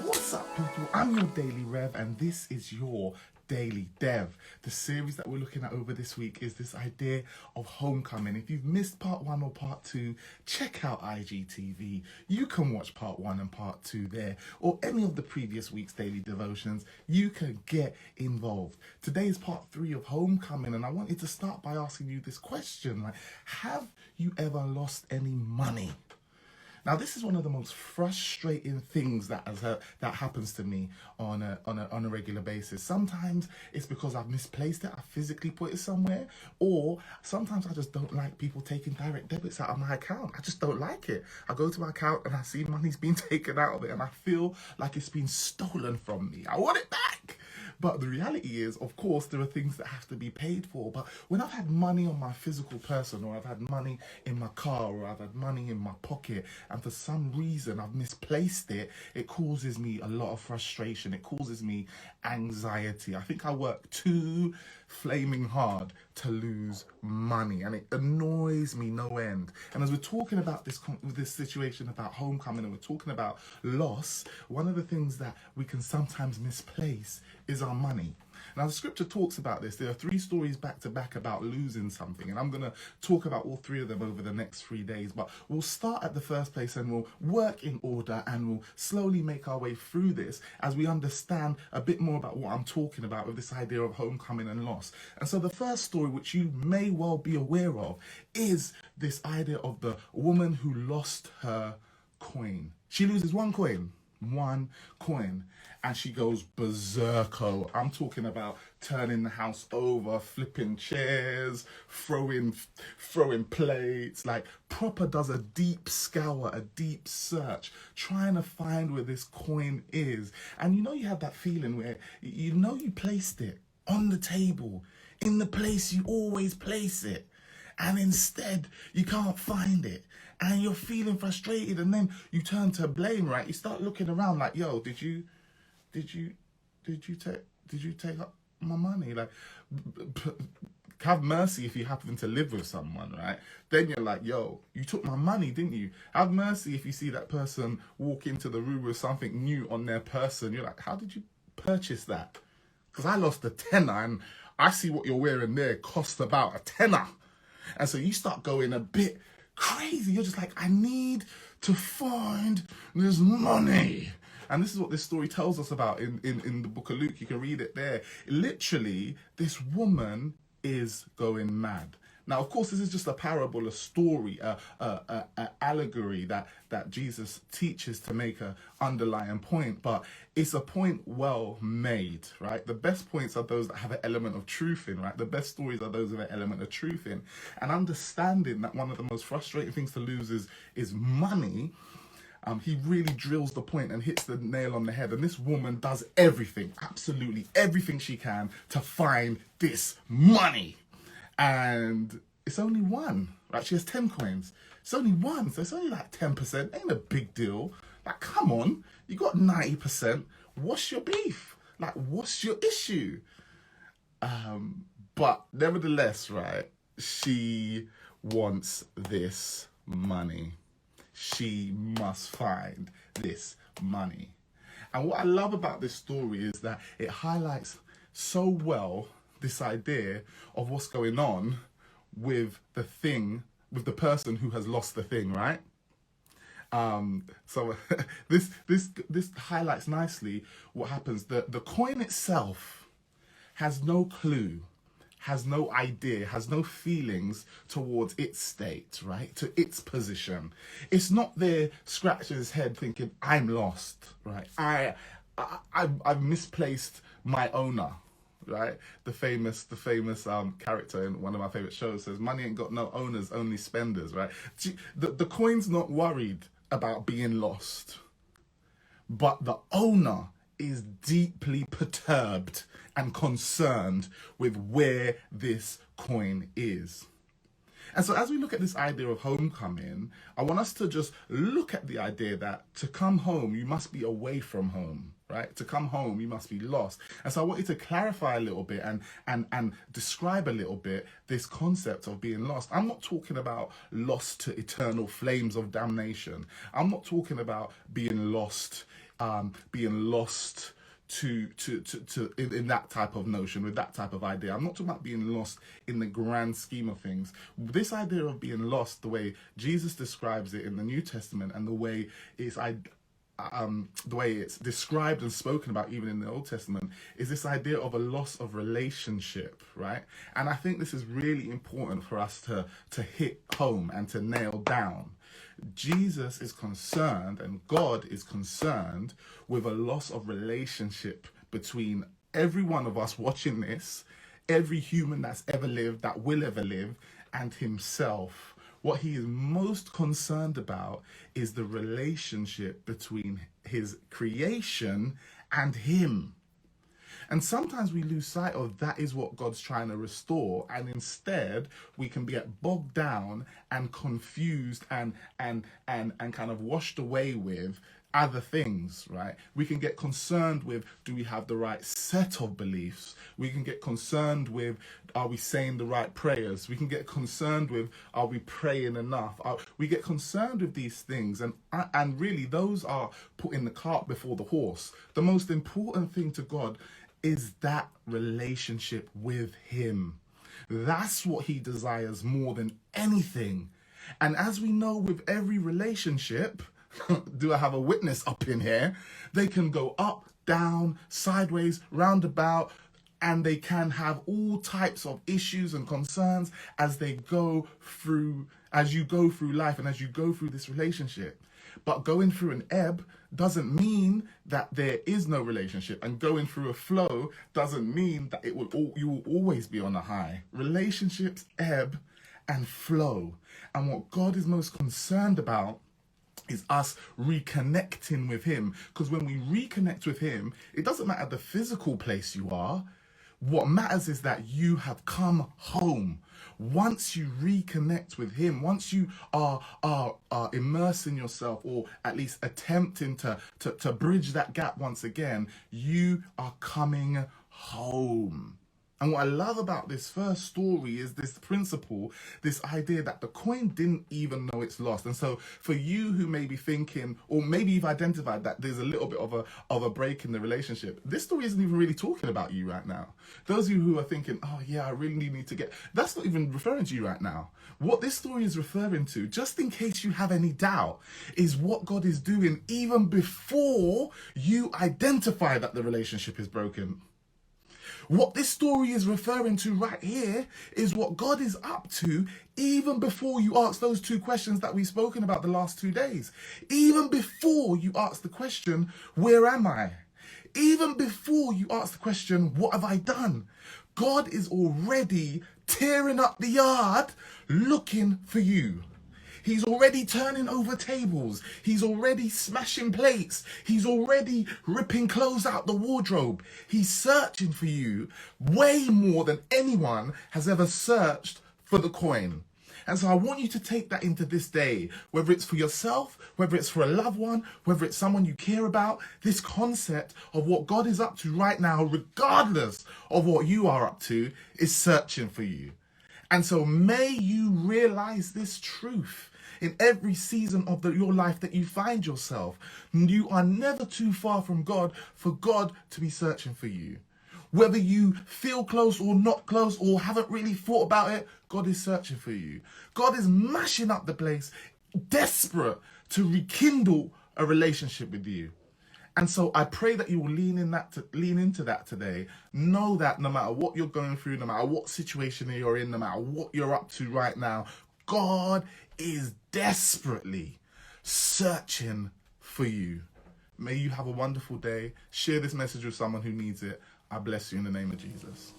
What's up, people? I'm your Daily Rev, and this is your Daily Dev. The series that we're looking at over this week is this idea of homecoming. If you've missed part 1 or part 2, check out IGTV. You can watch part 1 and part 2 there, or any of the previous week's daily devotions. You can get involved. Today is part 3 of homecoming, and I wanted to start by asking you this question, like, have you ever lost any money? Now, this is one of the most frustrating things that happens to me on a regular basis. Sometimes it's because I've misplaced it, I physically put it somewhere, or sometimes I just don't like people taking direct debits out of my account. I just don't like it. I go to my account and I see money's being taken out of it, and I feel like it's been stolen from me. I want it back. But the reality is, of course, there are things that have to be paid for. But when I've had money on my physical person, or I've had money in my car, or I've had money in my pocket, and for some reason I've misplaced it, it causes me a lot of frustration. It causes me anxiety. I think I work too flaming hard to lose money, and it annoys me no end. And as we're talking about this situation about homecoming, and we're talking about loss, one of the things that we can sometimes misplace is our money. Now, the scripture talks about this. There are 3 stories back to back about losing something, and I'm going to talk about all 3 of them over the next 3 days. But we'll start at the first place and we'll work in order, and we'll slowly make our way through this as we understand a bit more about what I'm talking about with this idea of homecoming and loss. And so the first story, which you may well be aware of, is this idea of the woman who lost her coin. She loses one coin, and she goes berserko. I'm talking about turning the house over, flipping chairs, throwing plates, like proper does a deep scour, a deep search, trying to find where this coin is. And you have that feeling where you placed it on the table, in the place you always place it, and instead you can't find it, and you're feeling frustrated, and then you turn to blame, right? You start looking around like, yo, did you take up my money? Like, have mercy if you happen to live with someone, right? Then you're like, yo, you took my money, didn't you? Have mercy if you see that person walk into the room with something new on their person. You're like, how did you purchase that? Because I lost a tenner, and I see what you're wearing there cost about a tenner. And so you start going a bit crazy. You're just like, I need to find this money. And this is what this story tells us about in the book of Luke. You can read it there. Literally, this woman is going mad. Now, of course, this is just a parable, a story, a allegory that Jesus teaches to make an underlying point, but it's a point well made, right? The best points are those that have an element of truth in, right? The best stories are those with an element of truth in. And understanding that one of the most frustrating things to lose is money, he really drills the point and hits the nail on the head. And this woman does everything, absolutely everything she can to find this money. And it's only one, right? She has 10 coins. It's only one, so it's only like 10%. Ain't a big deal. Like, come on, you got 90%. What's your beef? Like, what's your issue? But nevertheless, right, she wants this money. She must find this money. And what I love about this story is that it highlights so well this idea of what's going on with the thing, with the person who has lost the thing, right? So this highlights nicely what happens. The coin itself has no clue, has no idea, has no feelings towards its state, right? To its position. It's not there scratching its head thinking, I'm lost, right? I've misplaced my owner, right? The famous character in one of my favorite shows says, money ain't got no owners, only spenders, right? The coin's not worried about being lost, but the owner is deeply perturbed and concerned with where this coin is. And so as we look at this idea of homecoming, I want us to just look at the idea that to come home, you must be away from home. right? To come home, you must be lost. And so I wanted to clarify a little bit and describe a little bit this concept of being lost. I'm not talking about lost to eternal flames of damnation. I'm not talking about being lost, in that type of notion, with that type of idea. I'm not talking about being lost in the grand scheme of things. This idea of being lost, the way Jesus describes it in the New Testament, and the way it's described and spoken about even in the Old Testament, is this idea of a loss of relationship, right? And I think this is really important for us to hit home and to nail down. Jesus is concerned, and God is concerned with a loss of relationship between every one of us watching this, every human that's ever lived, that will ever live, and himself. What he is most concerned about is the relationship between his creation and him. And sometimes we lose sight of that is what God's trying to restore, and instead we can get bogged down and confused and kind of washed away with other things, right? We can get concerned with, do we have the right set of beliefs? We can get concerned with, are we saying the right prayers? We can get concerned with, are we praying enough? We get concerned with these things, and really those are putting the cart before the horse. The most important thing to God is that relationship with him. That's what he desires more than anything. And as we know with every relationship, do I have a witness up in here? They can go up, down, sideways, roundabout, and they can have all types of issues and concerns as you go through life and as you go through this relationship. But going through an ebb doesn't mean that there is no relationship, and going through a flow doesn't mean that you will always be on a high. Relationships ebb and flow, and what God is most concerned about is us reconnecting with him. Because when we reconnect with him, it doesn't matter the physical place you are. What matters is that you have come home. Once you reconnect with him, once you are immersing yourself, or at least attempting to bridge that gap once again, you are coming home. And what I love about this first story is this principle, this idea that the coin didn't even know it's lost. And so for you who may be thinking, or maybe you've identified that there's a little bit of a break in the relationship, this story isn't even really talking about you right now. Those of you who are thinking, oh yeah, I really need to get, that's not even referring to you right now. What this story is referring to, just in case you have any doubt, is what God is doing even before you identify that the relationship is broken. What this story is referring to right here is what God is up to even before you ask those two questions that we've spoken about the last 2 days. Even before you ask the question, where am I? Even before you ask the question, what have I done? God is already tearing up the yard looking for you. He's already turning over tables. He's already smashing plates. He's already ripping clothes out the wardrobe. He's searching for you way more than anyone has ever searched for the coin. And so I want you to take that into this day, whether it's for yourself, whether it's for a loved one, whether it's someone you care about, this concept of what God is up to right now, regardless of what you are up to, is searching for you. And so may you realize this truth in every season of your life that you find yourself. You are never too far from God for God to be searching for you. Whether you feel close or not close or haven't really thought about it, God is searching for you. God is mashing up the place, desperate to rekindle a relationship with you. And so I pray that you will lean into that today. Know that no matter what you're going through, no matter what situation you're in, no matter what you're up to right now, God is desperately searching for you. May you have a wonderful day. Share this message with someone who needs it. I bless you in the name of Jesus.